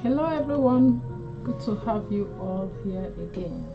Hello everyone, good to have you all here again.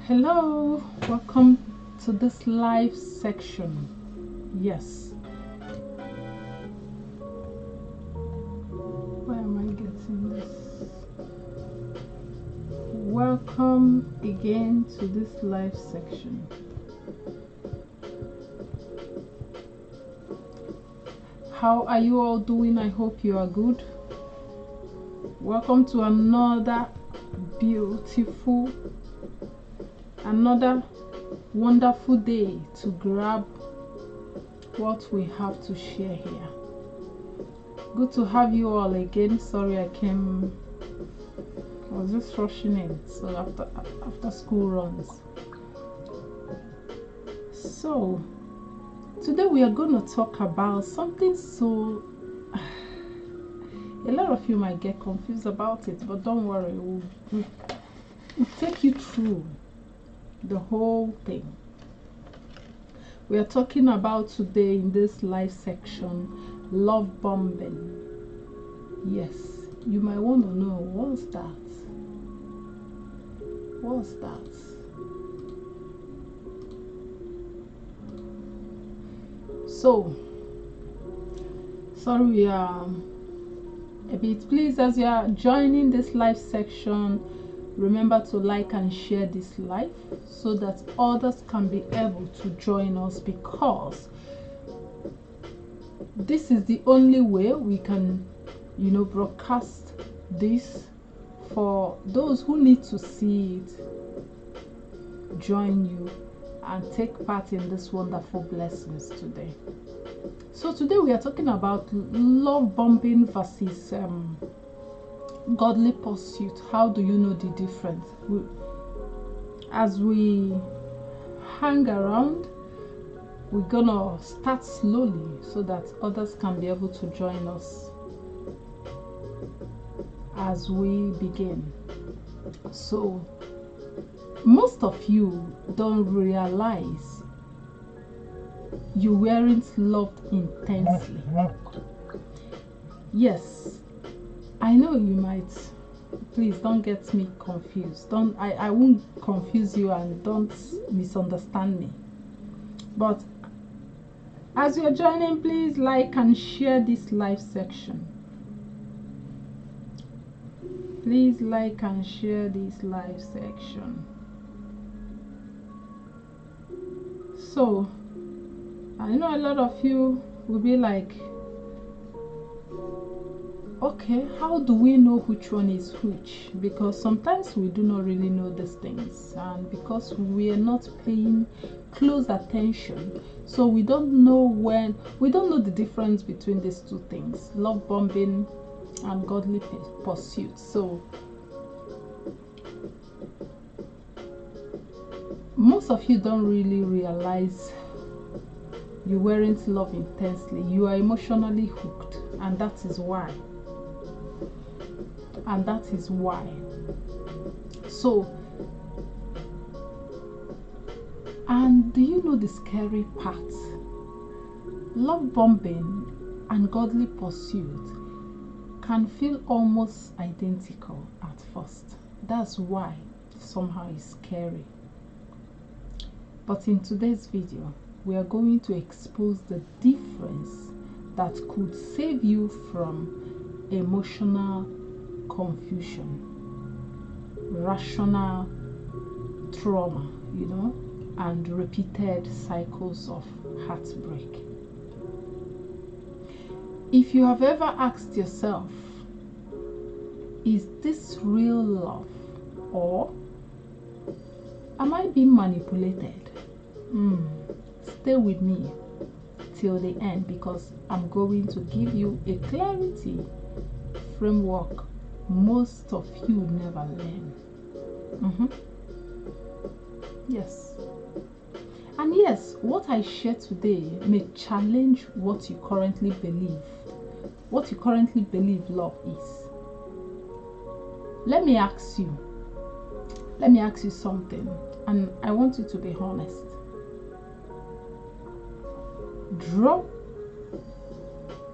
Hello, welcome to this live section. Yes. Where am I getting this? Welcome again to this live section. How are you all doing? I hope you are good. Welcome to another beautiful, another wonderful day to grab what we have to share here. Good to have you all again. Sorry I was just rushing in, so after school runs. So today we are going to talk about something so a lot of you might get confused about it, but don't worry, we'll take you through the whole thing. We are talking about today in this live section, love bombing. Yes, you might want to know, what's that? What's that? So, sorry we are a bit. Please, as you are joining this live section, remember to like and share this live so that others can be able to join us, because this is the only way we can, you know, broadcast this for those who need to see it. Join you and take part in this wonderful blessings today. So today we are talking about love bombing versus godly pursuit. How do you know the difference? As we hang around, we're gonna start slowly so that others can be able to join us as we begin. So most of you don't realize you weren't loved intensely. Yes, I know you might. Please don't get me confused. I won't confuse you, and don't misunderstand me. But as you're joining, please like and share this live section. Please like and share this live section. So I know a lot of you will be like, okay, how do we know which one is which? Because sometimes we do not really know these things, and because we are not paying close attention, so we don't know the difference between these two things, love bombing and godly pursuit. So most of you don't really realize you weren't loved intensely. You are emotionally hooked, and that is why. So, and do you know the scary part? Love bombing and godly pursuit can feel almost identical at first. That's why somehow it's scary. But in today's video, we are going to expose the difference that could save you from emotional confusion, rational trauma, you know, and repeated cycles of heartbreak. If you have ever asked yourself, is this real love, or am I being manipulated? Stay with me till the end, because I'm going to give you a clarity framework most of you never learn. Yes. And yes, what I share today may challenge what you currently believe love is. Let me ask you something, and I want you to be honest. Drop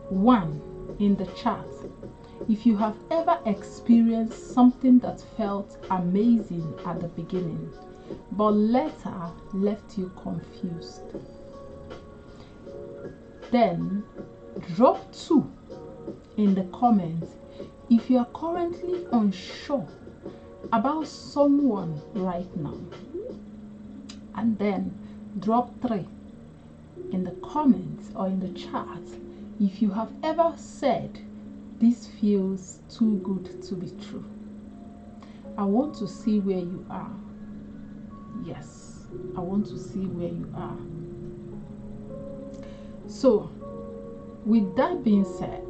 1 in the chat if you have ever experienced something that felt amazing at the beginning, but later left you confused. Then drop 2 in the comments if you are currently unsure about someone right now. And then drop 3 in the comments or in the chat if you have ever said, this feels too good to be true. I want to see where you are. Yes, I want to see where you are. So, with that being said,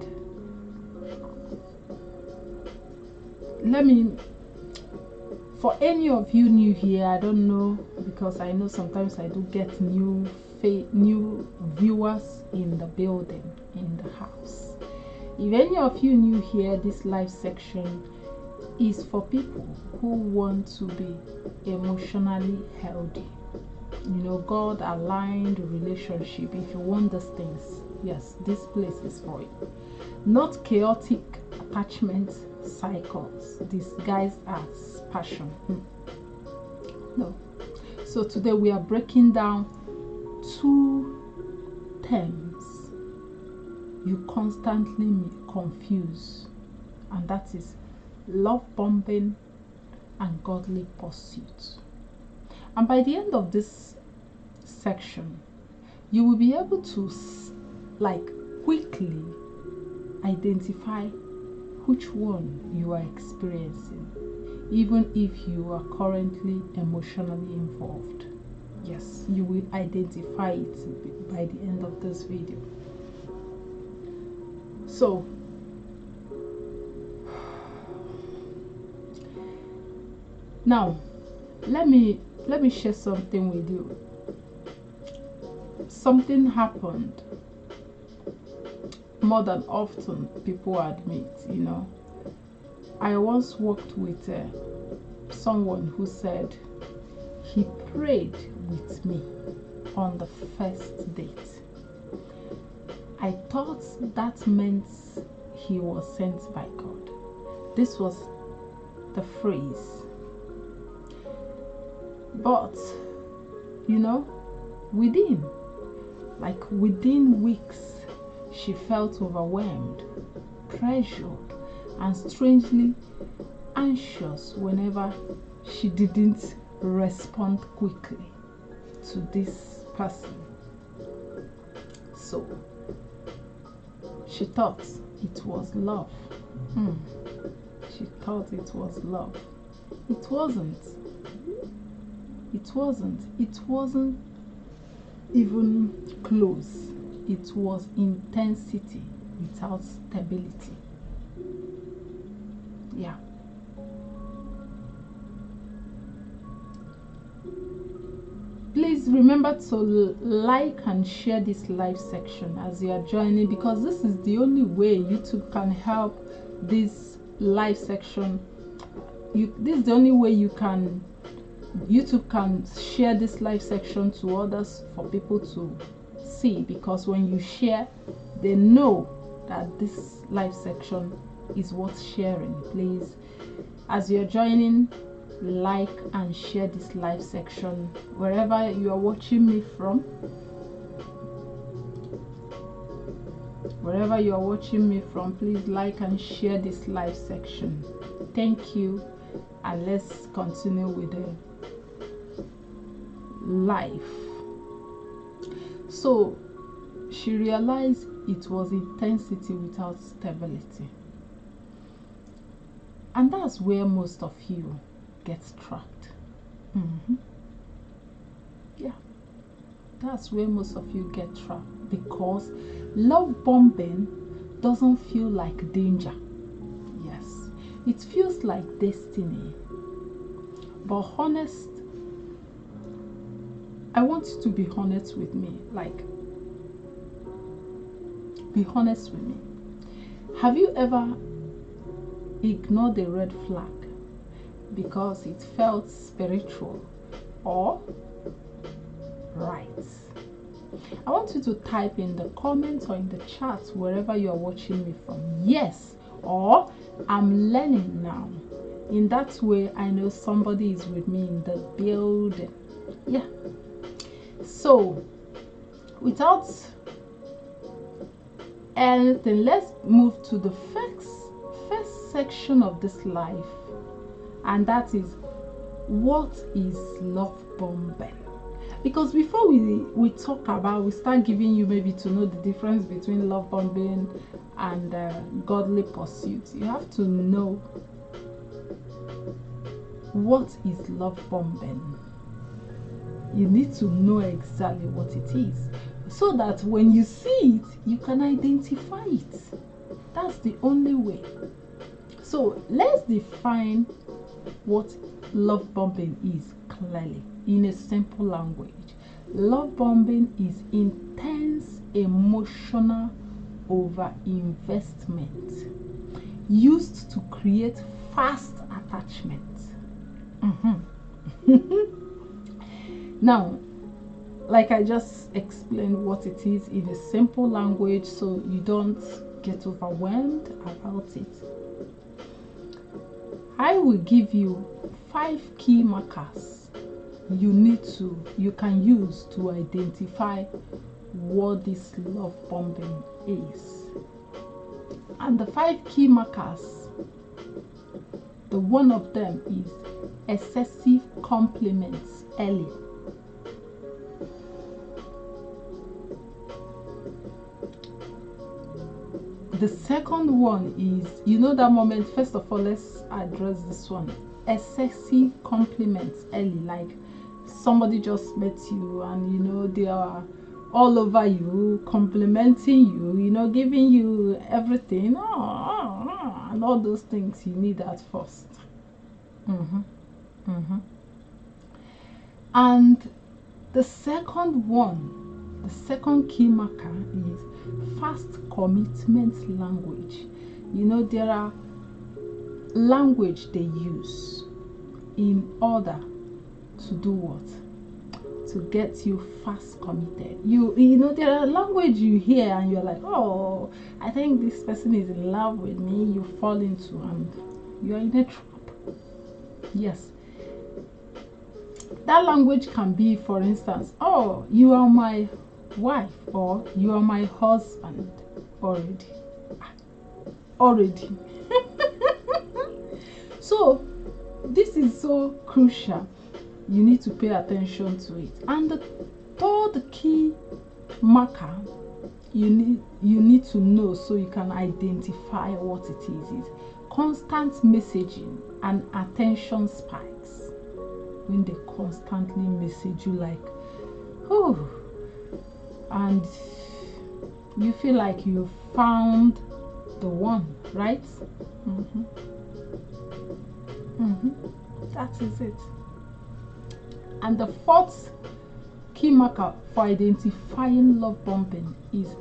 for any of you new here, I don't know, because I know sometimes I do get new viewers in the building, in the house. If any of you new here, this live section is for people who want to be emotionally healthy, you know, God aligned relationship. If you want these things, yes, this place is for you. Not chaotic attachment cycles disguised as passion. No. So today we are breaking down 2 terms you constantly confuse, and that is love bombing and godly pursuit. And by the end of this section, you will be able to quickly identify which one you are experiencing, even if you are currently emotionally involved. Yes, you will identify it by the end of this video. So, now let me share something with you. Something happened more than often people admit, you know. I once worked with someone who said he prayed with me on the first date. I thought that meant he was sent by God. This was the phrase. But, you know, within weeks, she felt overwhelmed, pressured, and strangely anxious whenever she didn't respond quickly to this person. So she thought it was love. She thought it was love. It wasn't. It wasn't even close. It was intensity without stability. Yeah. Please remember to like and share this live section as you are joining, because this is the only way YouTube can help this live section. This is the only way YouTube can share this live section to others for people to see, because when you share, they know that this live section is worth sharing. Please, as you're joining, like and share this live section wherever you are watching me from. Wherever you are watching me from, please like and share this live section. Thank you, and let's continue with the life. So she realized it was intensity without stability, and that's where most of you get trapped. Yeah, that's where most of you get trapped, because love bombing doesn't feel like danger. Yes, it feels like destiny. But I want you to be honest with me. Be honest with me. Have you ever ignored a red flag because it felt spiritual or right? I want you to type in the comments or in the chat wherever you are watching me from, yes, or I'm learning now. In that way, I know somebody is with me in the building. Yeah. So, without anything, let's move to the first section of this life, and that is, what is love bombing? Because before we talk about, we start giving you maybe to know the difference between love bombing and godly pursuit, you have to know what is love bombing. You need to know exactly what it is, so that when you see it, you can identify it. That's the only way. So let's define what love bombing is clearly in a simple language. Love bombing is intense emotional over-investment used to create fast attachment. Now, like I just explained what it is in a simple language, so you don't get overwhelmed about it. I will give you 5 key markers you can use to identify what this love bombing is. And the 5 key markers, the one of them is excessive compliments early. The second one is, you know, that moment. First of all, let's address this one. Excessive compliments early, like somebody just met you and you know they are all over you, complimenting you, you know, giving you everything, and all those things you need at first. And the second one, the second key marker is fast commitment language. You know, there are language they use in order to do what? To get you fast committed. You know, there are language you hear and you're like, oh, I think this person is in love with me. You fall into and you're in a trap. Yes. That language can be, for instance, oh, you are my wife, or you are my husband already. So this is so crucial. You need to pay attention to it. And the third key marker you need to know so you can identify what it is constant messaging and attention spikes. When they constantly message you like, oh, and you feel like you found the one, right? That is it. And the fourth key marker for identifying love bombing is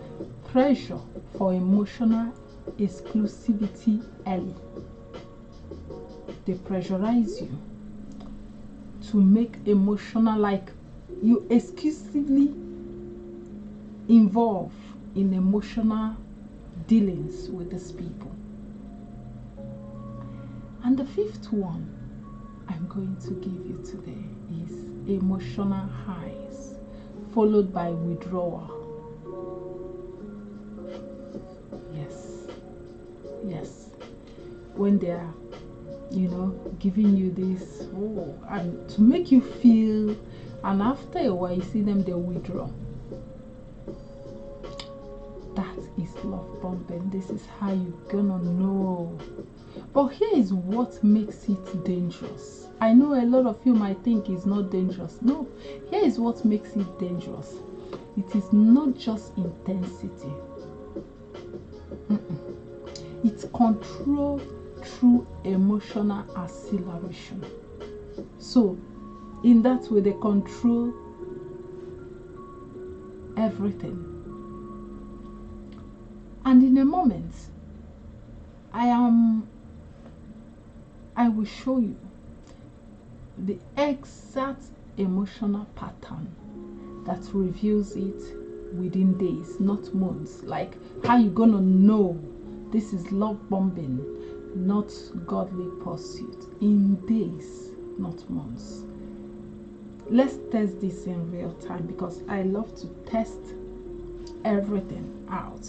pressure for emotional exclusivity early. They pressurize you to make emotional, like you exclusively involved in emotional dealings with these people. And the fifth one I'm going to give you today is emotional highs followed by withdrawal. Yes, when they are, you know, giving you this, and to make you feel, and after a while you see them, they withdraw. That is love bombing. This is how you're gonna know. But here is what makes it dangerous. I know a lot of you might think it's not dangerous. No, here is what makes it dangerous. It is not just intensity. It's control through emotional acceleration. So in that way they control everything. And in a moment I will show you the exact emotional pattern that reveals it within days, not months. Like how you gonna know this is love bombing, not godly pursuit? In days, not months. Let's test this in real time because I love to test everything out.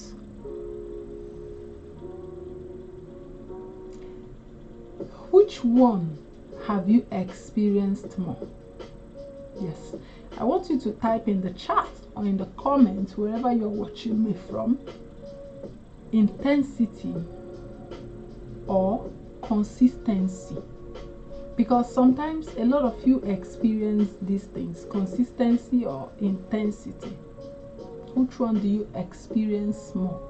Which one have you experienced more? Yes, I want you to type in the chat or in the comments wherever you're watching me from, intensity or consistency, because sometimes a lot of you experience these things, consistency or intensity. Which one do you experience more?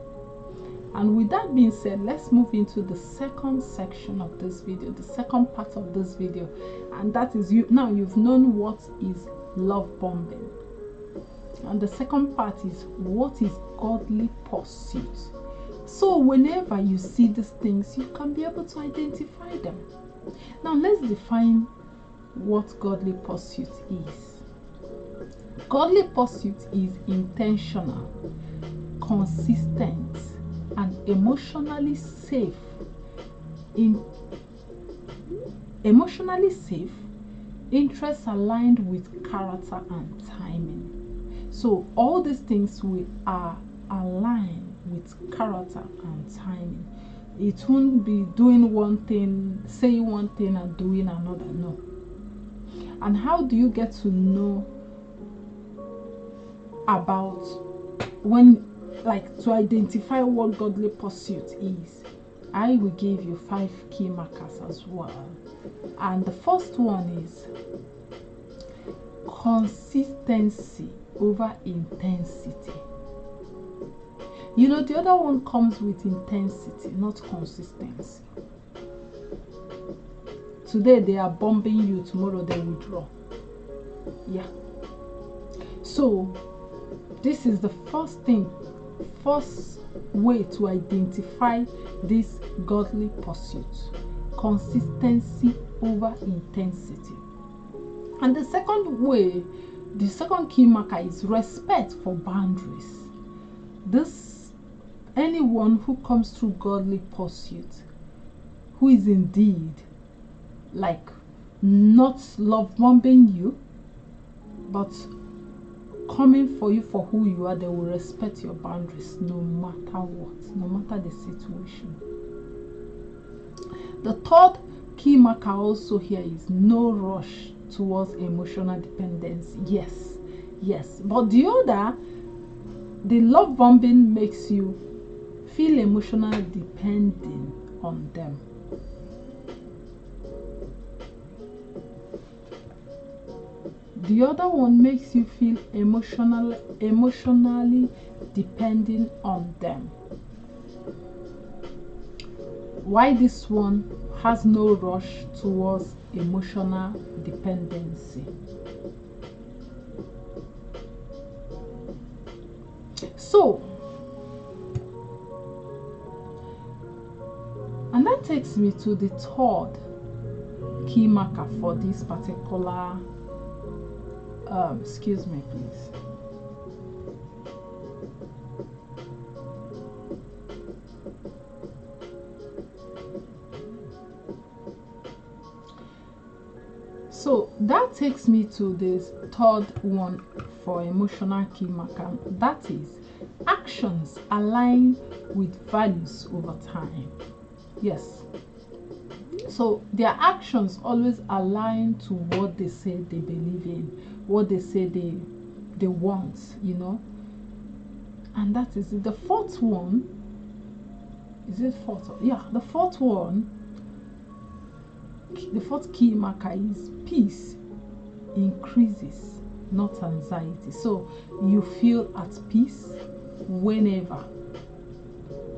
And with that being said, let's move into the second section of this video, the second part of this video, and that is now you've known what is love bombing, and the second part is what is godly pursuit. So whenever you see these things, you can be able to identify them. Now let's define what godly pursuit is. Godly pursuit is intentional, consistent, and emotionally safe. Interests aligned with character and timing. So all these things we are aligned with character and timing. It won't be doing one thing, saying one thing and doing another. No. And how do you get to know about when like to identify what godly pursuit is, I will give you 5 key markers as well. And the first one is consistency over intensity. You know, the other one comes with intensity, not consistency. Today they are bombing you, tomorrow they withdraw. Yeah. So this is the first way to identify this godly pursuit. Consistency over intensity. And the second way, the second key marker is respect for boundaries. Anyone who comes through godly pursuit, who is indeed like not love bombing you, but coming for you for who you are, they will respect your boundaries no matter what, no matter the situation. The third key marker also here is no rush towards emotional dependency. Yes, but the love bombing makes you feel emotionally dependent on them. The other one makes you feel emotionally dependent on them. Why this one has no rush towards emotional dependency? So, and that takes me to the third key marker for this particular excuse me please. So that takes me to this third one for emotional key marker. That is actions align with values over time. Yes. So their actions always align to what they say they believe in, what they say they want, you know. And that is it. The fourth one, is it fourth? Yeah, the fourth one, the fourth key marker is peace increases, not anxiety. So you feel at peace whenever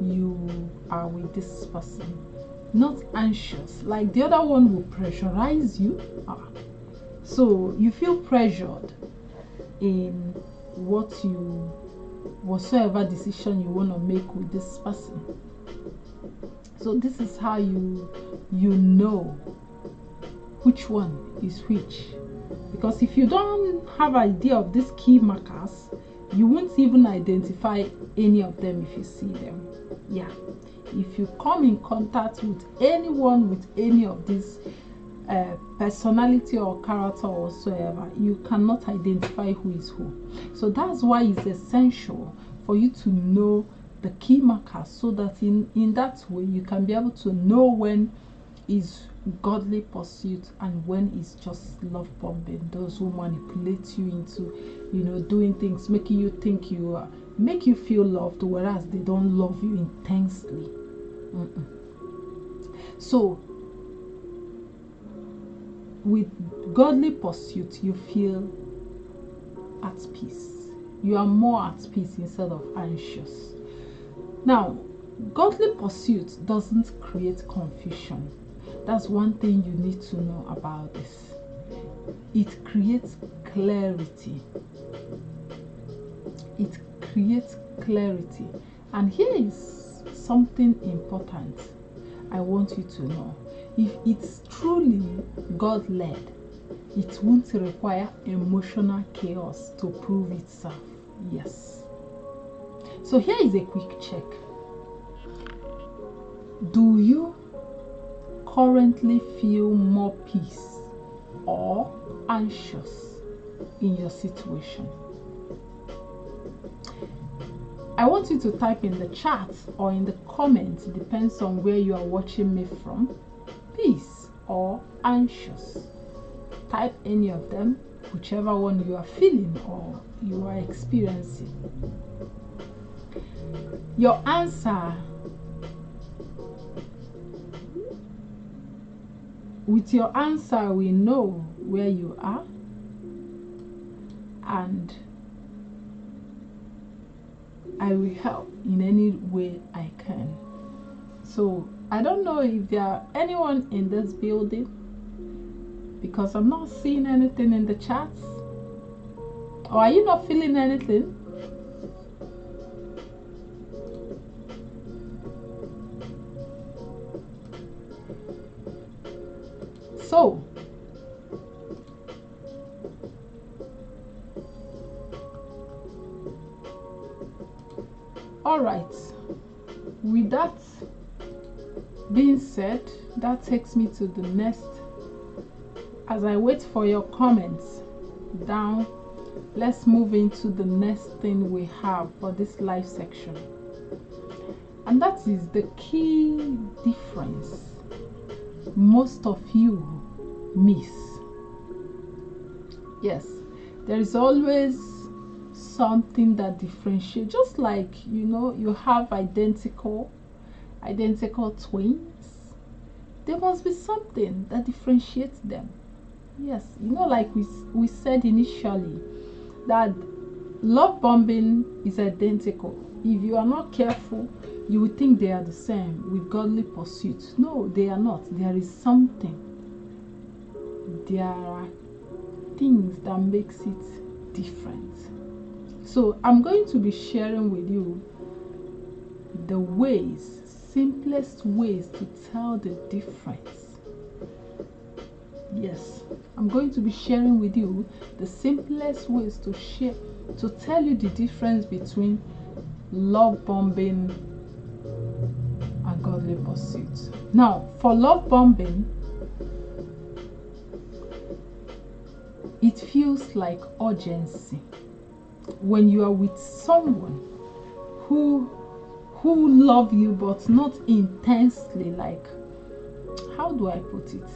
you are with this person, not anxious. Like the other one will pressurize you. So you feel pressured in whatsoever decision you want to make with this person. So this is how you know which one is which. Because if you don't have idea of these key markers, you won't even identify any of them if you see them. Yeah. If you come in contact with anyone with any of these personality or character or whatsoever, you cannot identify who is who. So that's why it's essential for you to know the key markers, so that in that way you can be able to know when is godly pursuit and when is just love bombing. Those who manipulate you into, you know, doing things, making you think you are, make you feel loved, whereas they don't love you intensely. So with godly pursuit, you feel at peace. You are more at peace instead of anxious. Now, godly pursuit doesn't create confusion. That's one thing you need to know about this. It creates clarity. It creates clarity. And here is something important I want you to know. If it's truly God-led, it won't require emotional chaos to prove itself. Yes. So here is a quick check. Do you currently feel more peace or anxious in your situation? I want you to type in the chat or in the comments, depends on where you are watching me from, peace or anxious. Type any of them, whichever one you are feeling or you are experiencing. your answer, with your answer we know where you are, and I will help in any way I can. So I don't know if there are anyone in this building, because I'm not seeing anything in the chats. Or are you not feeling anything? So all right, with that being said, that takes me to the next. As I wait for your comments down, let's move into the next thing we have for this live section, and that is the key difference most of you miss. Yes, there is always something that differentiates. Just like, you know, you have identical twins, there must be something that differentiates them. Yes, you know, like we said initially, that love bombing is identical. If you are not careful, you would think they are the same with godly pursuits. No, they are not. There is something. There are things that makes it different. So I'm going to be sharing with you the ways, simplest ways to tell the difference. Yes, I'm going to be sharing with you the simplest ways to tell you the difference between love bombing and godly pursuits. Now, for love bombing, it feels like urgency. When you are with someone who love you, but not intensely, like, how do I put it?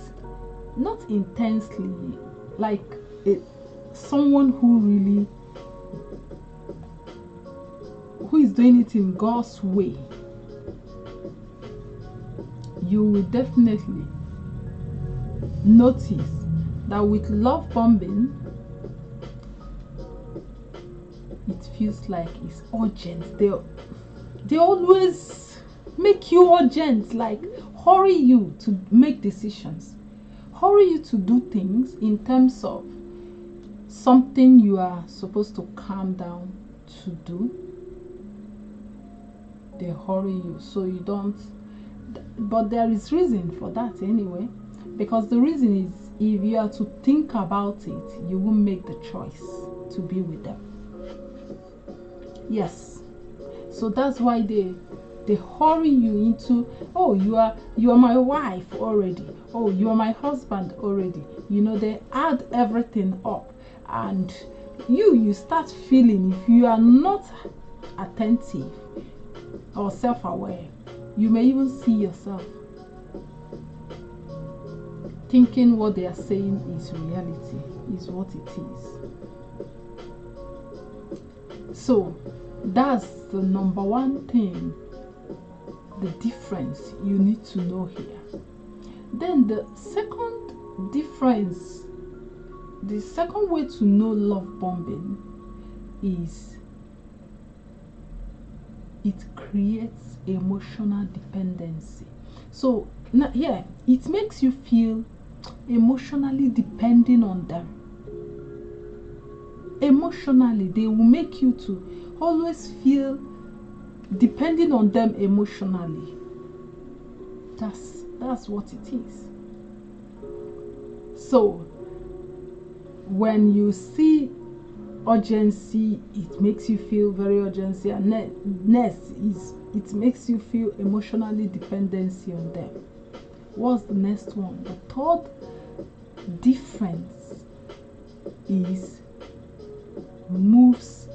Not intensely, like someone who is doing it in God's way. You will definitely notice that with love bombing, it feels like it's urgent. They always make you urgent, like hurry you to make decisions, hurry you to do things in terms of something you are supposed to calm down to do. They hurry you so you don't. But there is reason for that anyway, because the reason is, if you are to think about it, you won't make the choice to be with them. Yes, so that's why they hurry you into, oh, you are my wife already, oh, you are my husband already. You know, they add everything up, and you start feeling, if you are not attentive or self-aware, you may even see yourself thinking what they are saying is reality, is what it is. So that's the number one thing, the difference you need to know here. Then the second difference, the second way to know love bombing is it creates emotional dependency. So yeah, it makes you feel emotionally depending on them. Emotionally, they will make you to always feel depending on them emotionally. That's what it is. So when you see urgency, it makes you feel very urgency, and next is it makes you feel emotionally dependency on them. What's the next one? The third difference is moves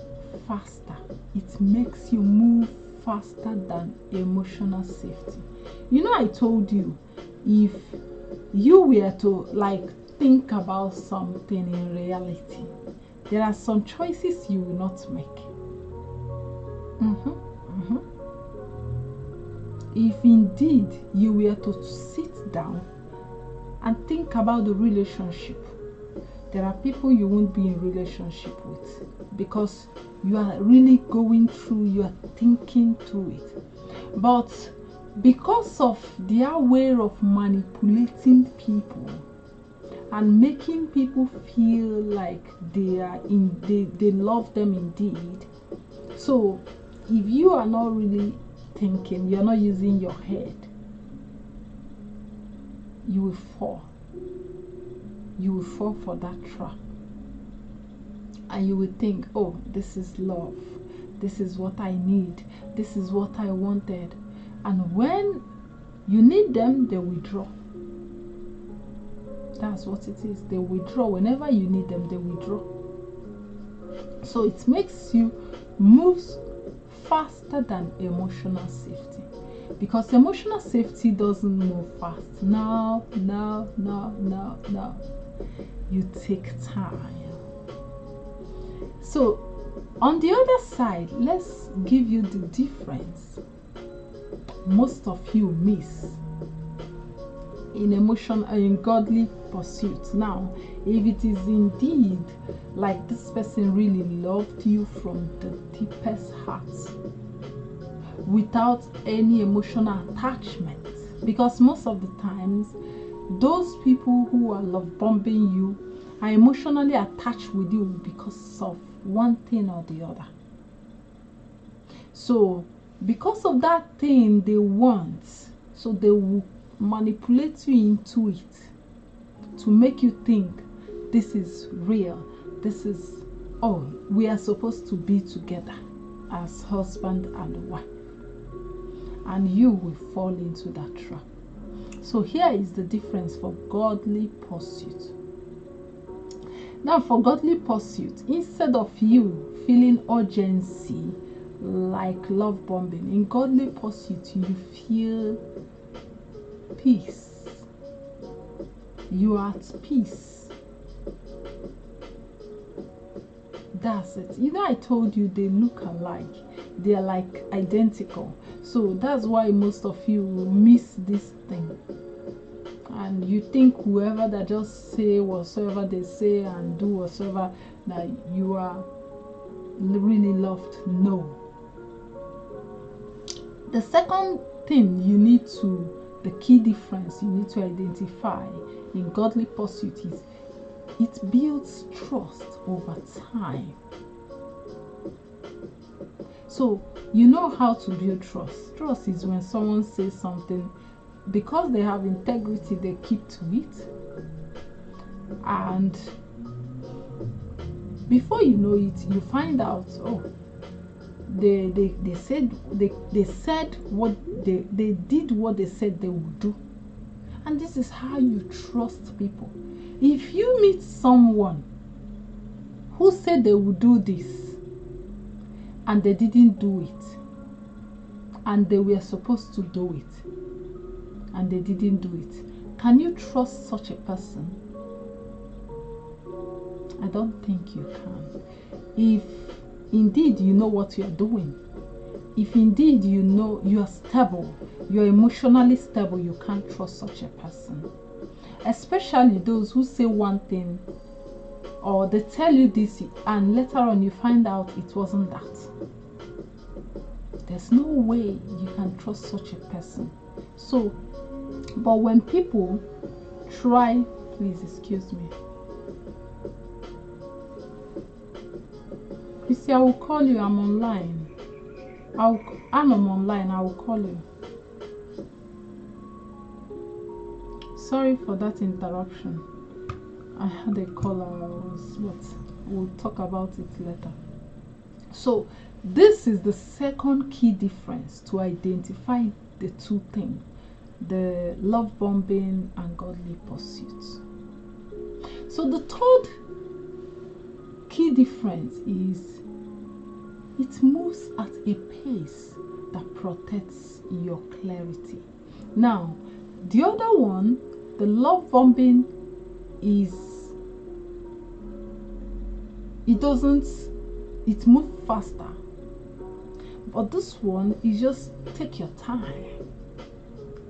faster. It makes you move faster than emotional safety. You know, I told you, if you were to like think about something in reality, there are some choices you will not make. if indeed you were to sit down and think about the relationship, there are people you won't be in relationship with because you are really going through, you are thinking through it. But because of their way of manipulating people and making people feel like they love them indeed. So if you are not really thinking, you're not using your head, you will fall. You will fall for that trap. And you will think, oh, this is love. This is what I need. This is what I wanted. And when you need them, they withdraw. That's what it is. They withdraw. Whenever you need them, they withdraw. So it makes you move faster than emotional safety. Because emotional safety doesn't move fast. No. You take time. So on the other side, let's give you the difference most of you miss in emotion and in godly pursuits. Now, if it is indeed like this person really loved you from the deepest heart without any emotional attachment, because most of the times those people who are love bombing you are emotionally attached with you because of one thing or the other. So because of that thing they want, so they will manipulate you into it to make you think this is real, this is, oh, we are supposed to be together as husband and wife, and you will fall into that trap. So here is the difference for godly pursuit. Now for godly pursuit, instead of you feeling urgency like love bombing, in godly pursuit you feel peace. You are at peace. That's it. You know, I told you they look alike. They are like identical. So that's why most of you will miss this thing. And you think whoever that just say whatsoever they say and do whatsoever, that you are really loved. No. The second thing you need to, the key difference you need to identify in godly pursuit is it builds trust over time. So you know how to build trust. Trust is when someone says something, because they have integrity, they keep to it, and before you know it, you find out, oh, they said what they did what they said they would do. And this is how you trust people. If you meet someone who said they would do this and they didn't do it, and they were supposed to do it and they didn't do it, can you trust such a person? I don't think you can. If indeed you know what you are doing, if indeed you know you are stable, you are emotionally stable, you can't trust such a person. Especially those who say one thing, or they tell you this and later on you find out it wasn't that. There's no way you can trust such a person. So, but when people try, please excuse me, Chrissy, I will call you. I'm online. I'm online. I will call you. Sorry for that interruption. I had a caller. But we'll talk about it later. So this is the second key difference to identify the two things: the love bombing and godly pursuits. So the third key difference is it moves at a pace that protects your clarity. Now, the other one, the love bombing, is it moves faster. But this one is just take your time.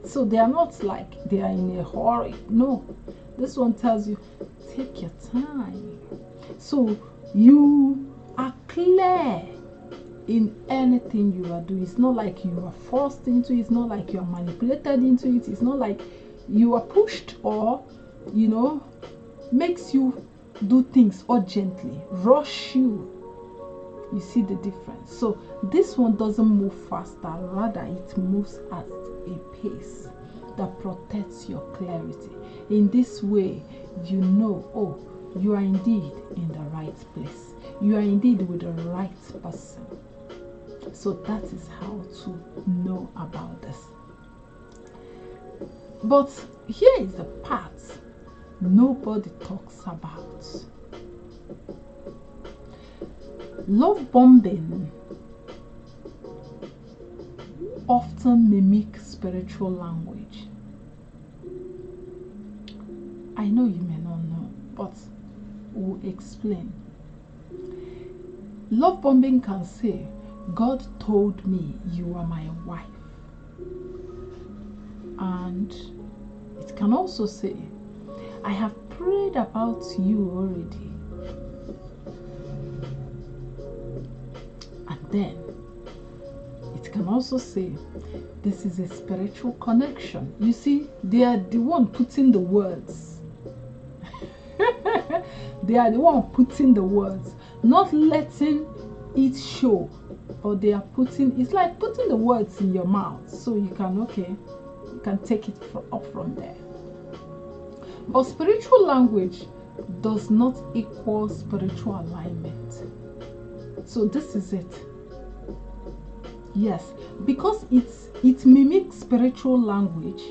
So they are not like they are in a hurry. No, this one tells you take your time. So you are clear in anything you are doing. It's not like you are forced into it. It's not like you are manipulated into it. It's not like you are pushed or, you know, makes you do things urgently, rush you. You see the difference. So this one doesn't move faster, rather it moves at a pace that protects your clarity. In this way, you know, oh, you are indeed in the right place. You are indeed with the right person. So that is how to know about this. But here is the part nobody talks about. Love bombing often mimics spiritual language. I know you may not know, but we'll explain. Love bombing can say, God told me you are my wife. And it can also say, I have prayed about you already. And then it can also say, this is a spiritual connection. You see, they are the one putting the words. They are the one putting the words, not letting it show, but they are putting, it's like putting the words in your mouth so you can, okay, you can take it up from there. But spiritual language does not equal spiritual alignment. So this is it. Yes, because it mimics spiritual language.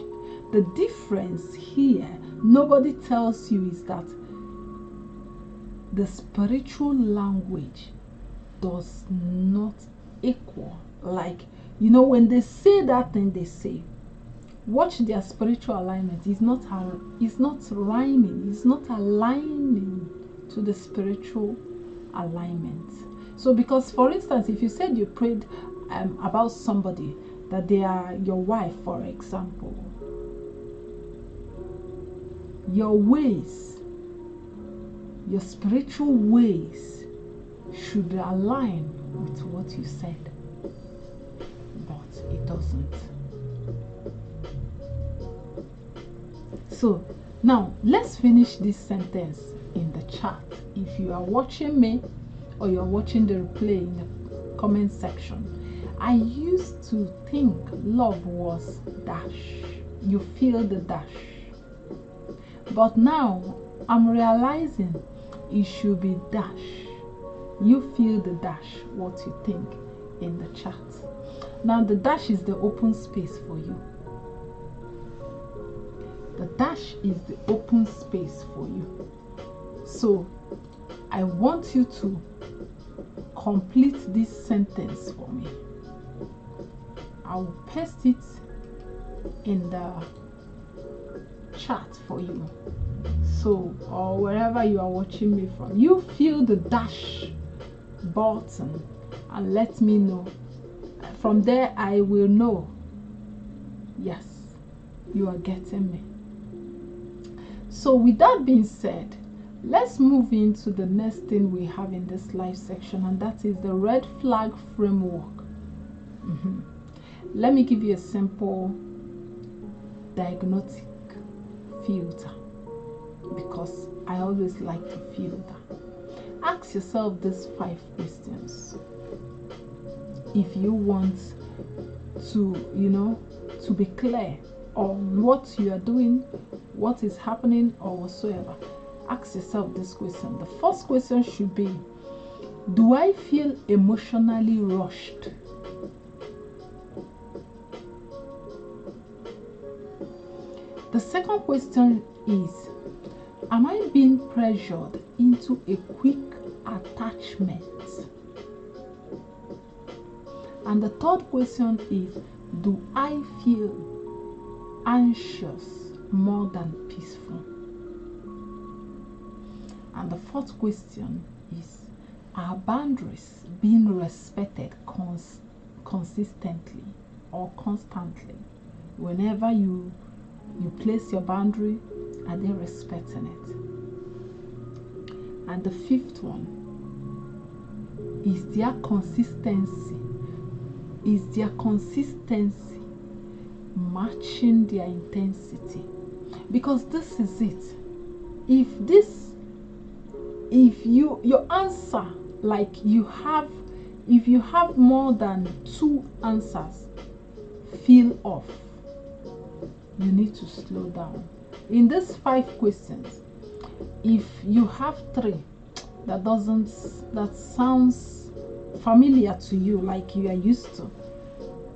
The difference here, nobody tells you, is that the spiritual language does not equal. Like, you know, when they say that thing, they say, watch their spiritual alignment. It's not rhyming. It's not aligning to the spiritual alignment. So because, for instance, if you said you prayed about somebody, that they are your wife, for example, your ways, your spiritual ways should align with what you said, but it doesn't. So now let's finish this sentence in the chat. If you are watching me or you're watching the replay, in the comment section, I used to think love was dash. You feel the dash. But now I'm realizing it should be dash. You feel the dash, what you think, in the chat. Now the dash is the open space for you. The dash is the open space for you. So I want you to complete this sentence for me. I will paste it in the chat for you. So, or wherever you are watching me from, you feel the dash button and let me know. From there I will know, yes, you are getting me. So with that being said, let's move into the next thing we have in this live section, and that is the red flag framework. Let me give you a simple diagnostic filter, because I always like to filter. Ask yourself these 5 questions if you want to, you know, to be clear on what you are doing, what is happening, or whatsoever. Ask yourself this question. The first question should be, do I feel emotionally rushed? The second question is, am I being pressured into a quick attachment? And the third question is, do I feel anxious more than peaceful? And the fourth question is, are boundaries being respected consistently or constantly? Whenever you place your boundary, are they respecting it? And the fifth one is their consistency. Is their consistency matching their intensity? Because this is it. If your answer, like if you have more than 2 answers feel off, you need to slow down. In these 5 questions, if you have 3 that sounds familiar to you, like you are used to,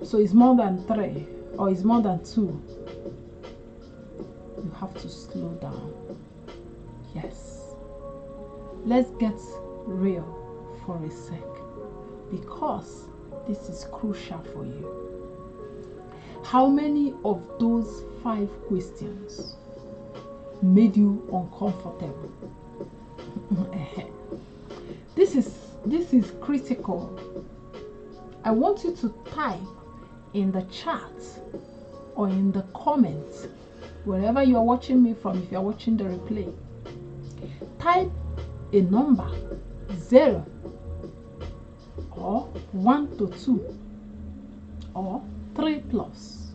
so it's more than 3 or it's more than 2, you have to slow down. Yes, let's get real for a sec, because this is crucial for you. How many of those 5 questions made you uncomfortable? This is critical. I want you to type in the chat or in the comments, wherever you are watching me from. If you are watching the replay, type a number 0 or 1 to 2 or 3 plus.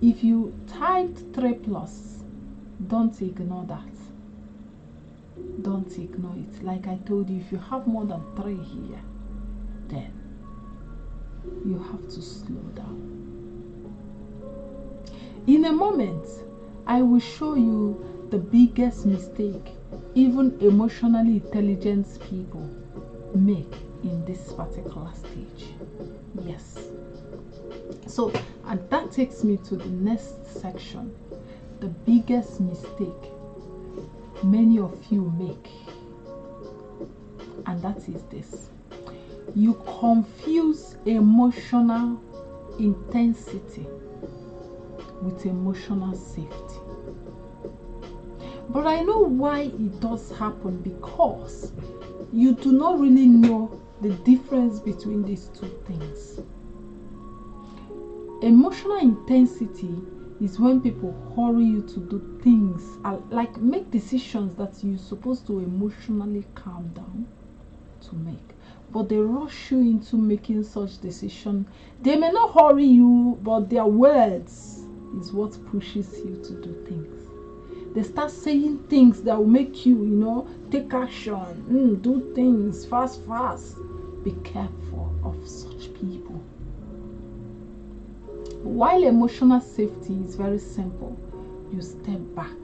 If you typed 3 plus, don't ignore that. Don't ignore it. Like I told you, if you have more than 3 here, then you have to slow down. In a moment, I will show you the biggest mistake even emotionally intelligent people make in this particular stage. Yes. So, and that takes me to the next section. The biggest mistake many of you make, and that is this: you confuse emotional intensity with emotional safety. But I know why it does happen, because you do not really know the difference between these two things. Emotional intensity is when people hurry you to do things, like make decisions that you're supposed to emotionally calm down to make, but they rush you into making such decisions. They may not hurry you, but their words is what pushes you to do things. They start saying things that will make you, take action, do things fast. Be careful of such people. While emotional safety is very simple, you step back,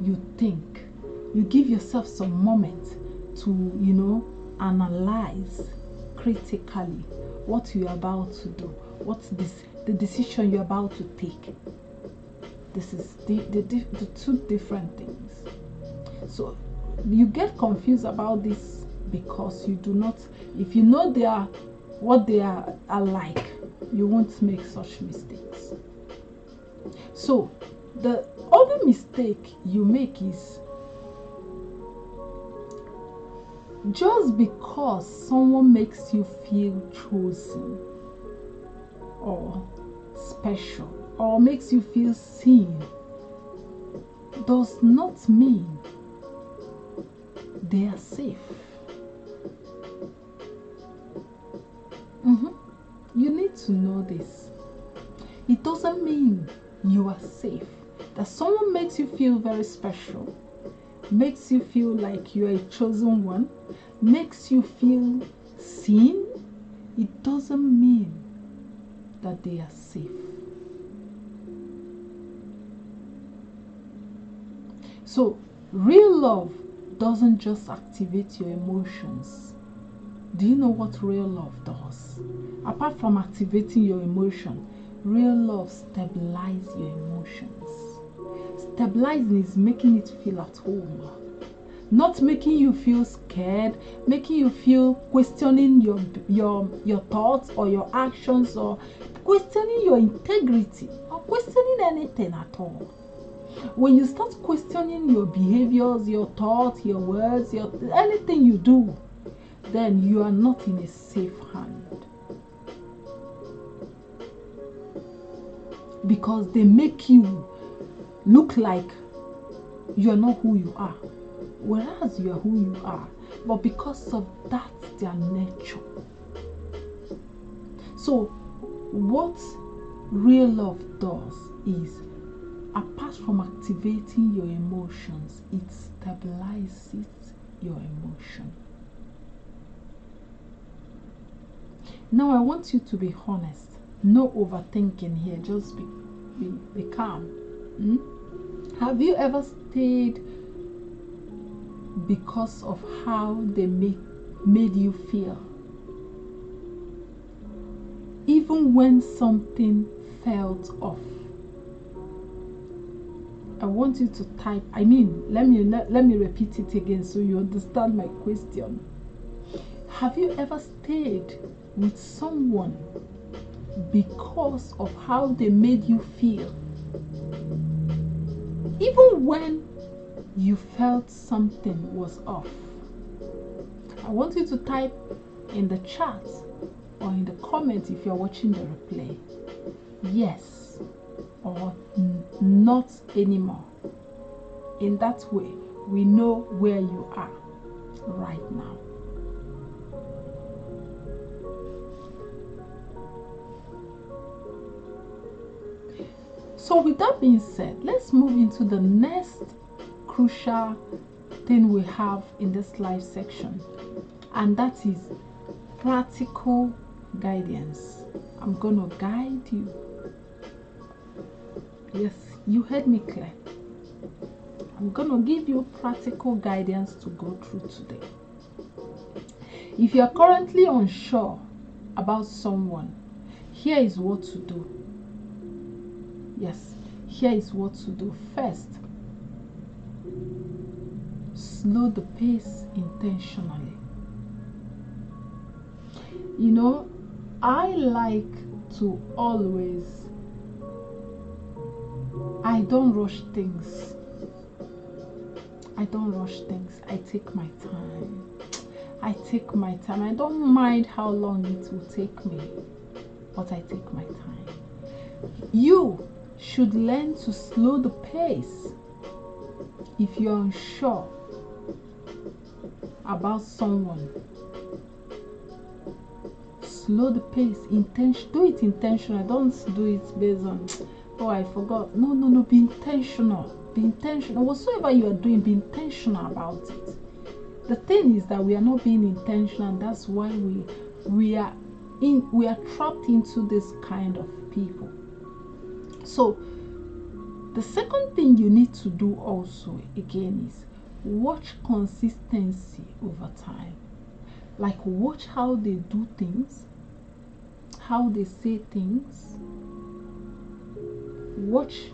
you think, you give yourself some moment to, analyze critically what you're about to do, what's the decision you're about to take. This is the two different things. So you get confused about this because you do not, if you know what they are like, you won't make such mistakes. So the other mistake you make is, just because someone makes you feel chosen or special or makes you feel seen, does not mean they are safe. You need to know this. It doesn't mean you are safe. That someone makes you feel very special, makes you feel like you are a chosen one, makes you feel seen, it doesn't mean that they are safe. So, real love doesn't just activate your emotions. Do you know what real love does? Apart from activating your emotion, real love stabilizes your emotions. Stabilizing is making it feel at home. Not making you feel scared, making you feel questioning your thoughts or your actions, or questioning your integrity, or questioning anything at all. When you start questioning your behaviors, your thoughts, your words, anything you do, then you are not in a safe hand. because they make you look like you're not who you are, whereas you are who you are, but because of that, their nature. So what real love does is, apart from activating your emotions, it stabilizes your emotion. Now I want you to be honest. No overthinking here. Just be calm. Have you ever stayed because of how they made you feel? Even when something felt off. I want you to type, let me repeat it again so you understand my question. Have you ever stayed with someone because of how they made you feel? Even when you felt something was off. I want you to type in the chat or in the comment if you're watching the replay, yes or not anymore. In that way, we know where you are right now. So with that being said, let's move into the next crucial thing we have in this live section, and that is practical guidance. I'm gonna guide you. Yes, you heard me clear. I'm gonna give you practical guidance to go through today. If you are currently unsure about someone, here is what to do. Yes, here is what to do. First, slow the pace intentionally. You know, I like to always, I don't rush things. I take my time. I don't mind how long it will take me, but I take my time. You should learn to slow the pace. If you're unsure about someone, slow the pace. Do it intentional. Don't do it based on, oh, I forgot. No. Be intentional. Whatsoever you are doing, be intentional about it. The thing is that we are not being intentional, and that's why we are trapped into this kind of people. So the second thing you need to do also again is watch consistency over time. Like, watch how they do things, how they say things. Watch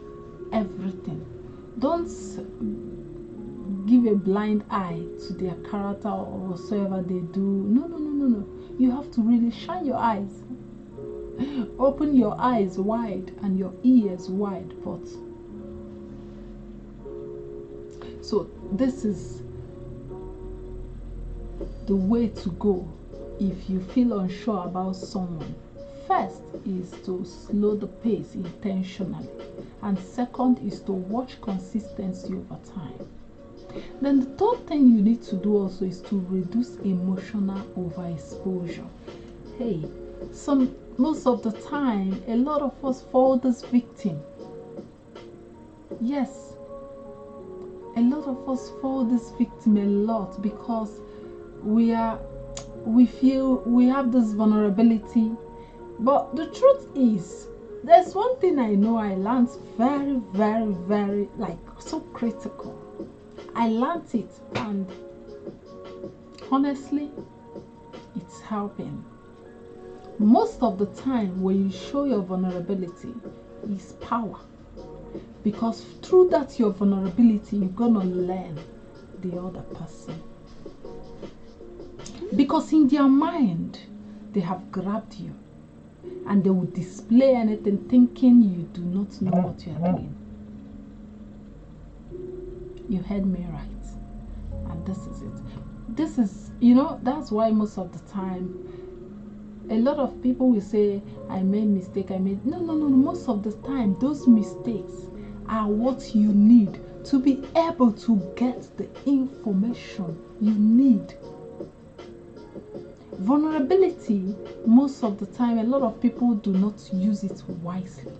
everything. Don't give a blind eye to their character or whatsoever they do. No. You have to really shine your eyes. Open your eyes wide and your ears wide, but so this is the way to go if you feel unsure about someone. First is to slow the pace intentionally, and second is to watch consistency over time. Then the third thing you need to do also is to reduce emotional overexposure. Hey, most of the time, a lot of us fall this victim. Yes, a lot of us fall this victim a lot because we feel we have this vulnerability. But the truth is, there's one thing I know I learned very, very, very, so critical. I learned it, and honestly, it's helping. Most of the time, when you show your vulnerability, is power. Because through that, your vulnerability, you're gonna learn the other person. Because in their mind, they have grabbed you, and they will display anything thinking you do not know what you are doing. You heard me right. And this is it. This is, that's why most of the time A lot of people will say, I made mistake, no. Most of the time, those mistakes are what you need to be able to get the information you need. Vulnerability, most of the time, a lot of people do not use it wisely.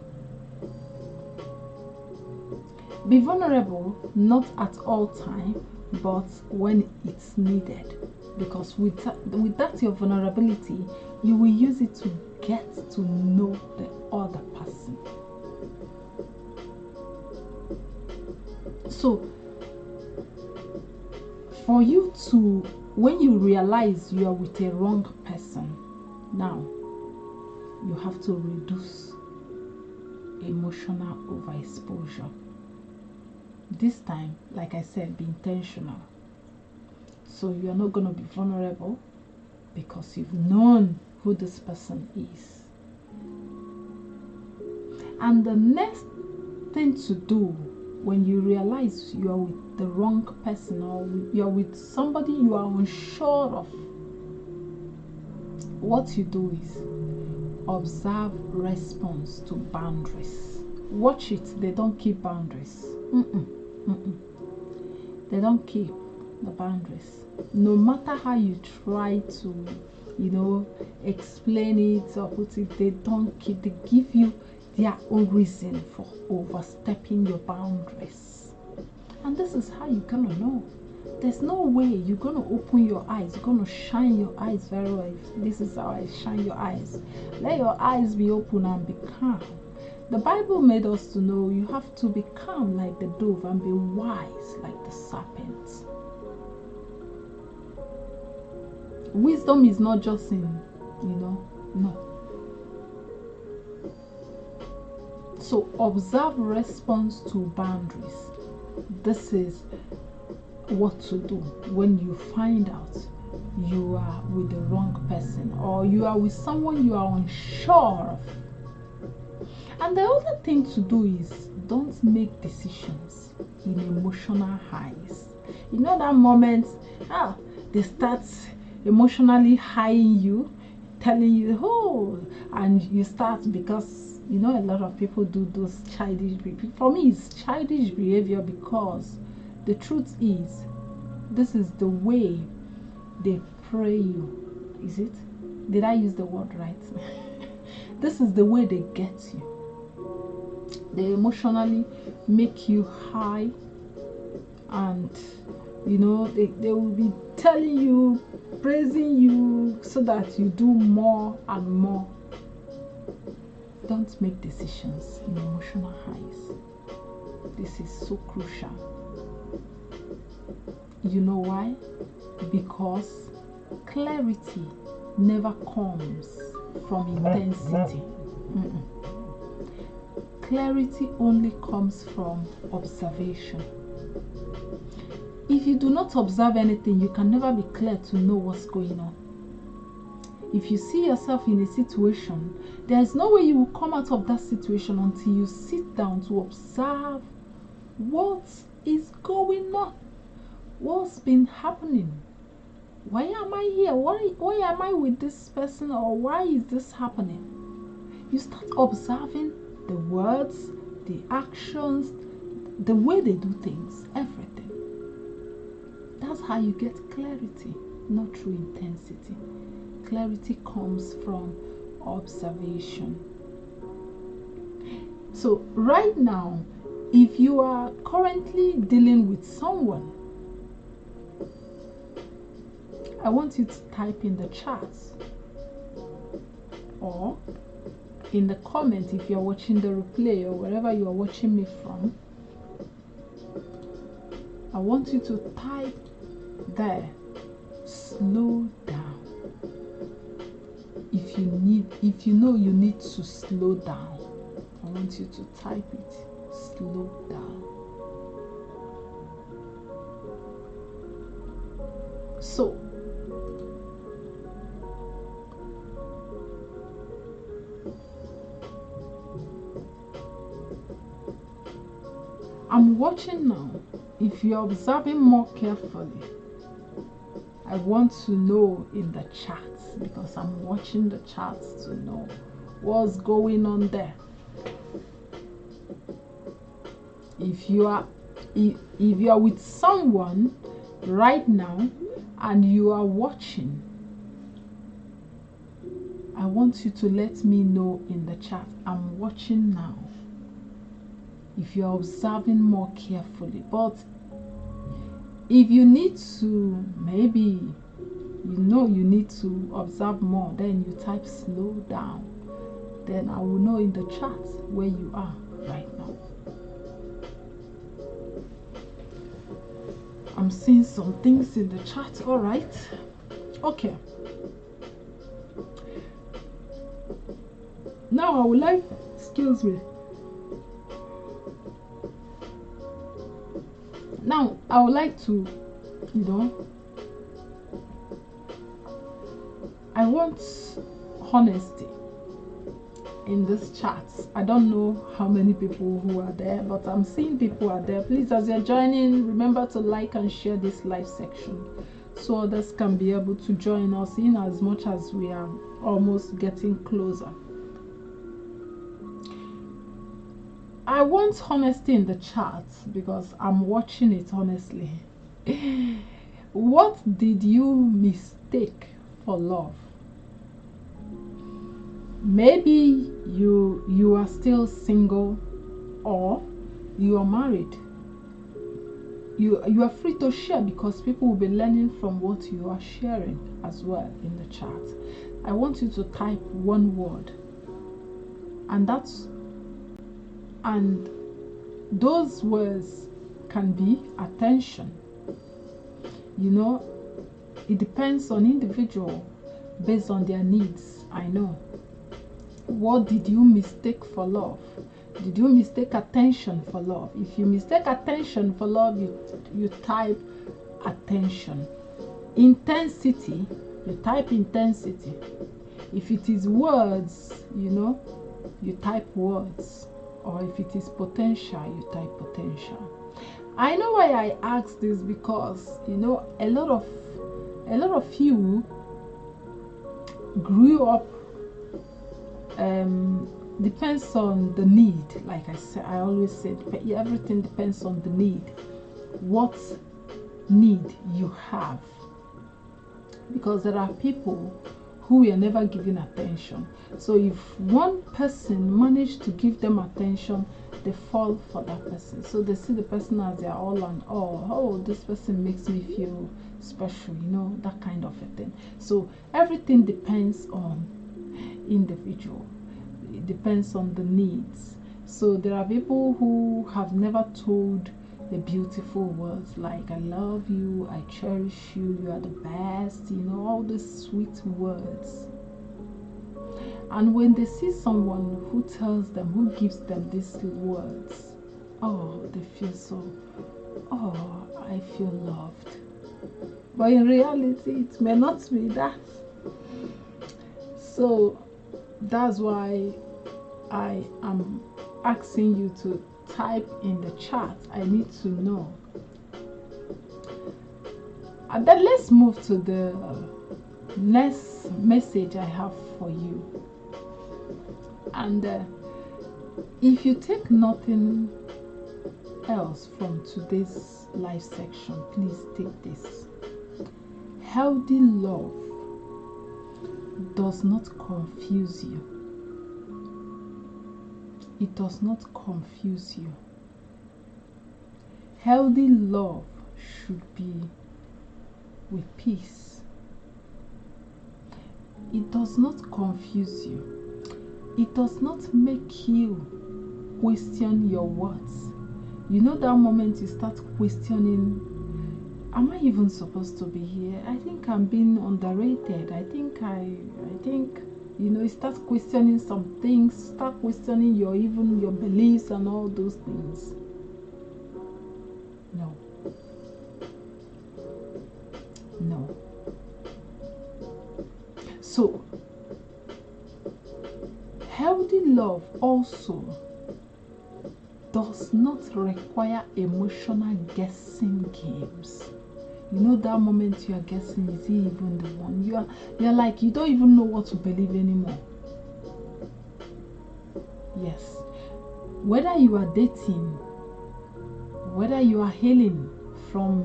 Be vulnerable, not at all time, but when it's needed. Because with that your vulnerability, you will use it to get to know the other person. So, for you to, when you realize you are with a wrong person, now you have to reduce emotional overexposure. This time, like I said, be intentional. So you are not going to be vulnerable because you've known who this person is. And the next thing to do when you realize you are with the wrong person, or you are with somebody you are unsure of, what you do is observe response to boundaries. Watch it. They don't keep boundaries. They don't keep the boundaries. No matter how you try to, explain it or put it, they don't keep. They give you their own reason for overstepping your boundaries. And this is how you're gonna know. There's no way you're gonna open your eyes. You're gonna shine your eyes very well. This is how I shine your eyes. Let your eyes be open and be calm. The Bible made us to know you have to be calm like the dove and be wise like the serpent. Wisdom is not just in, no. So observe response to boundaries. This is what to do when you find out you are with the wrong person, or you are with someone you are unsure of. And the other thing to do is don't make decisions in emotional highs. You know that moment, they start emotionally highing you, telling you, oh, and you start, because a lot of people do those childish behavior. For me, it's childish behavior because the truth is, this is the way they pray you. Is it? Did I use the word right? This is the way they get you. They emotionally make you high, and they will be telling you, praising you, so that you do more and more. Don't make decisions in emotional highs. This is so crucial. You know why? Because clarity never comes from intensity. Clarity only comes from observation. If you do not observe anything, you can never be clear to know what's going on. If you see yourself in a situation, there is no way you will come out of that situation until you sit down to observe what is going on, what's been happening. Why am I here? Why am I with this person? Or why is this happening? You start observing the words, the actions, the way they do things, everything. That's how you get clarity, not through intensity. Clarity comes from observation. So right now, if you are currently dealing with someone, I want you to type in the chat or in the comment if you're watching the replay or wherever you are watching me from. I want you to type there, slow down. If you know you need to slow down, I want you to type it, slow down. So I'm watching now. If you're observing more carefully, I want to know in the chat, because I'm watching the chat to know what's going on there. If you are with someone right now and you are watching, I want you to let me know in the chat. I'm watching now. If you're observing more carefully, but if you need to, maybe you need to observe more, then you type slow down. Then I will know in the chat where you are right now. I'm seeing some things in the chat. All right. Okay. Now I would like, excuse me. Now I would like to, I want honesty in this chat. I don't know how many people who are there, but I'm seeing people are there. Please, as you're joining, remember to like and share this live section so others can be able to join us in, as much as we are almost getting closer. I want honesty in the chat because I'm watching it honestly. What did you mistake for love? Maybe you are still single, or you are married. You are free to share, because people will be learning from what you are sharing as well in the chat. I want you to type one word, and those words can be attention. It depends on individual based on their needs. I know. What did you mistake for love? Did you mistake attention for love? If you mistake attention for love, you type attention. Intensity, you type intensity. If it is words, you type words. Or if it is potential, you type potential. I know why I ask this, because a lot of you grew up, depends on the need. Like I always said, everything depends on the need. What need you have, because there are people who were never given attention. So if one person managed to give them attention, they fall for that person. So they see the person as their all and all. Oh, this person makes me feel special, that kind of a thing. So everything depends on individual. It depends on the needs. So there are people who have never told the beautiful words like I love you, I cherish you, you are the best, all these sweet words. And when they see someone who tells them, who gives them these words, oh, they feel so, oh, I feel loved. But in reality, it may not be that. So that's why I am asking you to type in the chat. I need to know. And then let's move to the next message I have for you. And if you take nothing else from today's live section, please take this. Healthy love does not confuse you. It does not confuse you. Healthy love should be with peace. It does not confuse you. It does not make you question your words. That moment you start questioning, am I even supposed to be here? I think I'm being underrated. I think you start questioning some things, start questioning your beliefs and all those things. No. So, healthy love also does not require emotional guessing games. You know that moment you are guessing, is he even the one? You're like, you don't even know what to believe anymore. Yes. Whether you are dating, whether you are healing from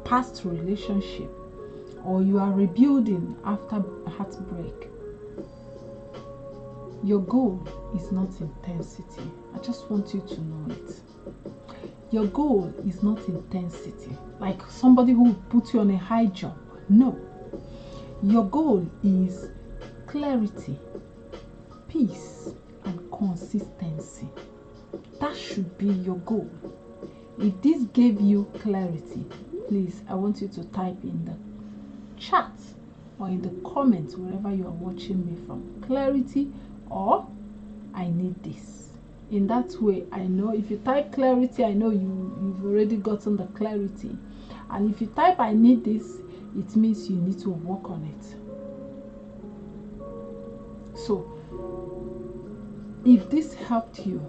past relationship, or you are rebuilding after heartbreak, your goal is not intensity. I just want you to know it. Your goal is not intensity, like somebody who put you on a high jump. No. Your goal is clarity, peace, and consistency. That should be your goal. If this gave you clarity, please, I want you to type in the chat or in the comments wherever you are watching me from, clarity or I need this. In that way, I know if you type clarity, I know you've already gotten the clarity. And if you type I need this, it means you need to work on it. So if this helped you,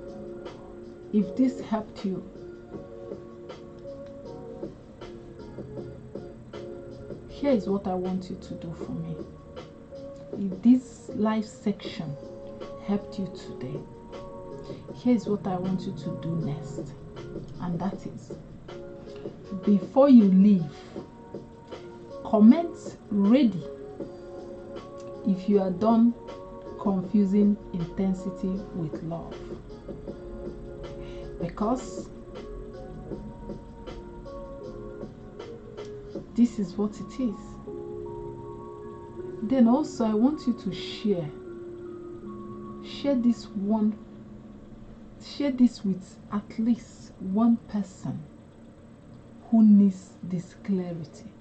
here is what I want you to do for me. If this live section helped you today, here's what I want you to do next. And that is, before you leave, comment ready if you are done confusing intensity with love. Because this is what it is. Then also I want you to share this with at least one person who needs this clarity.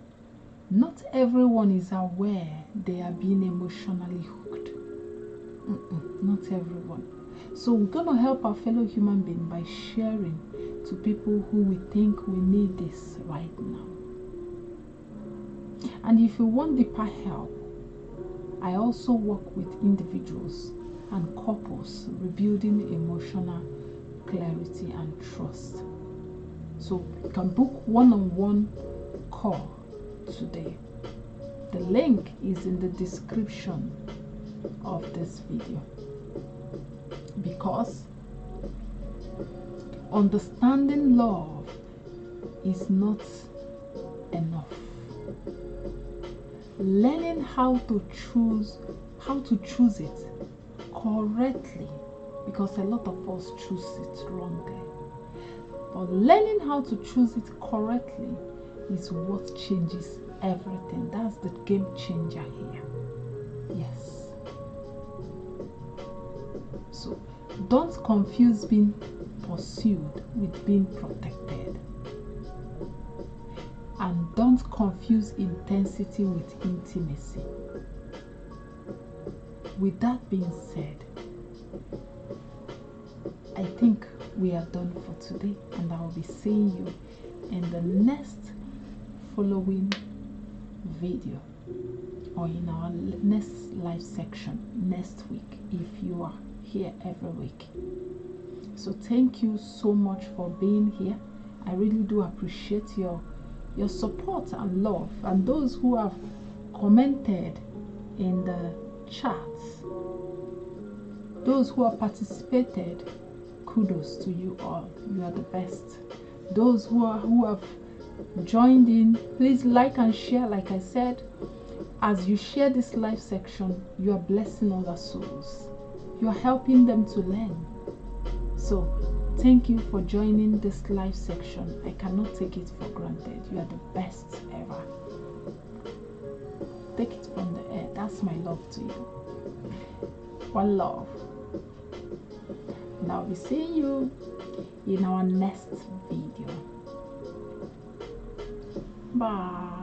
Not everyone is aware they are being emotionally hooked. Not everyone. So we're going to help our fellow human being by sharing to people who we think we need this right now. And if you want deeper help, I also work with individuals and couples rebuilding emotional clarity and trust. So you can book one-on-one call today. The link is in the description of this video. Because understanding love is not enough. Learning how to choose it correctly, because a lot of us choose it wrongly. But learning how to choose it correctly is what changes everything. That's the game changer here. Yes. So don't confuse being pursued with being protected. And don't confuse intensity with intimacy. With that being said, I think we are done for today, and I will be seeing you in the next following video, or in our next live section next week, if you are here every week. So thank you so much for being here. I really do appreciate your support and love, and those who have commented in the chats, those who have participated, kudos to you all. You are the best. Those who have joined in, please like and share. Like I said, as you share this live section, you are blessing other souls. You are helping them to learn. So thank you for joining this live section. I cannot take it for granted. You are the best ever. Take it from the air. That's my love to you. One love. And I'll be seeing you in our next video. Bye.